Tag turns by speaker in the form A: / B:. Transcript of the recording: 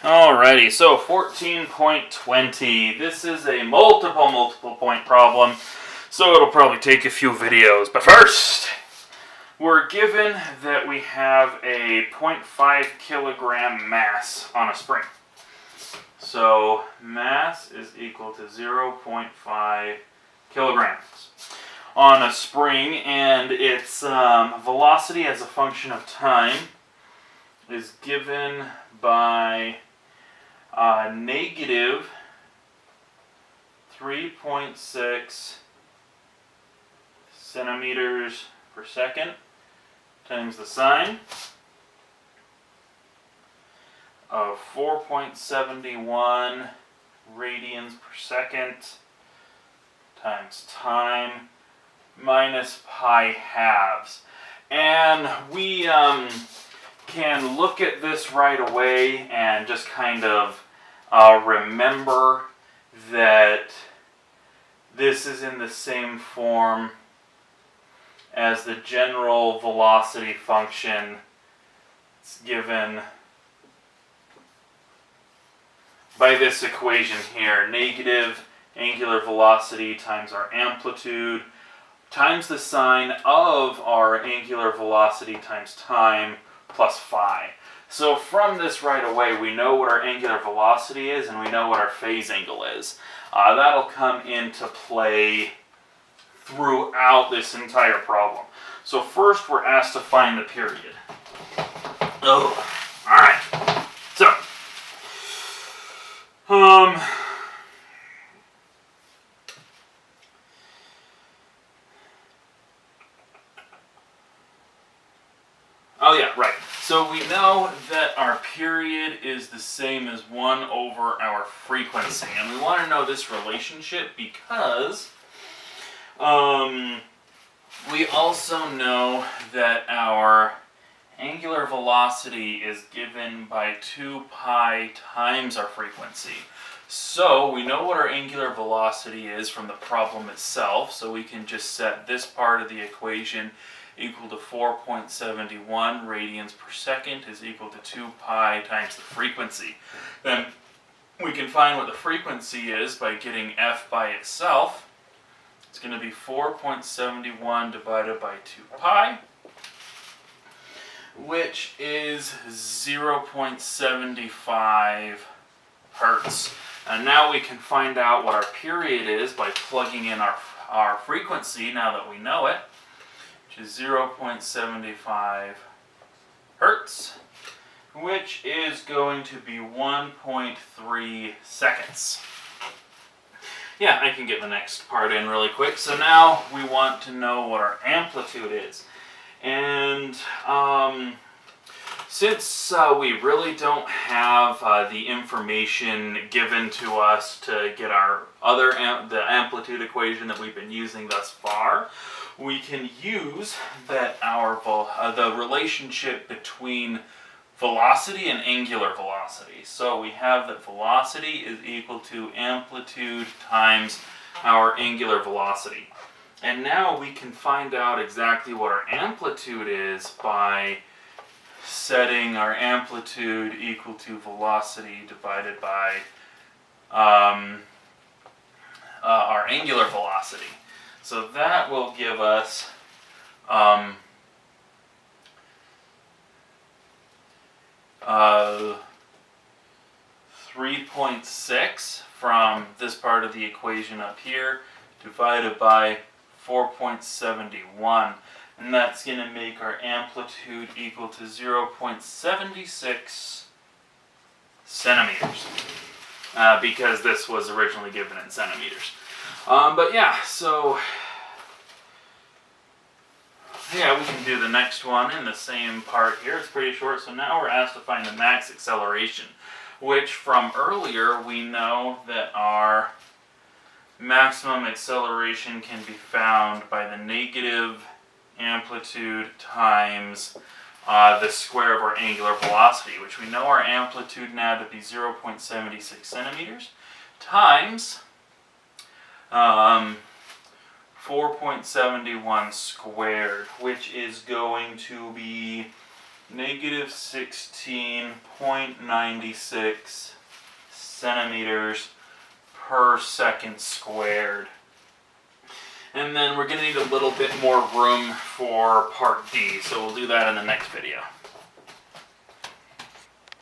A: Alrighty, so 14.20. This is a multiple point problem, so it'll probably take a few videos. But first, we're given that we have a 0.5 kilogram mass on a spring. So mass is equal to 0.5 kilograms on a spring, and its velocity as a function of time is given by negative 3.6 centimeters per second times the sine of 4.71 radians per second times time minus pi halves. And we can look at this right away and just kind of remember that this is in the same form as the general velocity function. It's given by this equation here. Negative angular velocity times our amplitude times the sine of our angular velocity times time plus phi. So from this right away, we know what our angular velocity is and we know what our phase angle is. That'll come into play throughout this entire problem. So first we're asked to find the period. Oh, alright. So, oh yeah, right. So we know that our period is the same as 1 over our frequency. And we want to know this relationship because we also know that our angular velocity is given by 2 pi times our frequency. So we know what our angular velocity is from the problem itself, so we can just set this part of the equation equal to 4.71 radians per second is equal to 2 pi times the frequency. Then we can find what the frequency is by getting f by itself. It's going to be 4.71 divided by 2 pi, which is 0.75 hertz. And now we can find out what our period is by plugging in our frequency now that we know it, which is 0.75 hertz, which is going to be 1.3 seconds. Yeah, I can get the next part in really quick. So now we want to know what our amplitude is. And since we really don't have the information given to us to get our the amplitude equation that we've been using thus far, we can use that the relationship between velocity and angular velocity. So we have that velocity is equal to amplitude times our angular velocity. And now we can find out exactly what our amplitude is by setting our amplitude equal to velocity divided by our angular velocity. So that will give us 3.6 from this part of the equation up here divided by 4.71, and that's going to make our amplitude equal to 0.76 centimeters because this was originally given in centimeters. But yeah, so yeah, we can do the next one in the same part here. It's pretty short. So now we're asked to find the max acceleration, which from earlier we know that our maximum acceleration can be found by the negative amplitude times the square of our angular velocity, which we know our amplitude now to be 0.76 centimeters, times 4.71 squared, which is going to be negative 16.96 centimeters per second squared. And then we're going to need a little bit more room for part D, so we'll do that in the next video.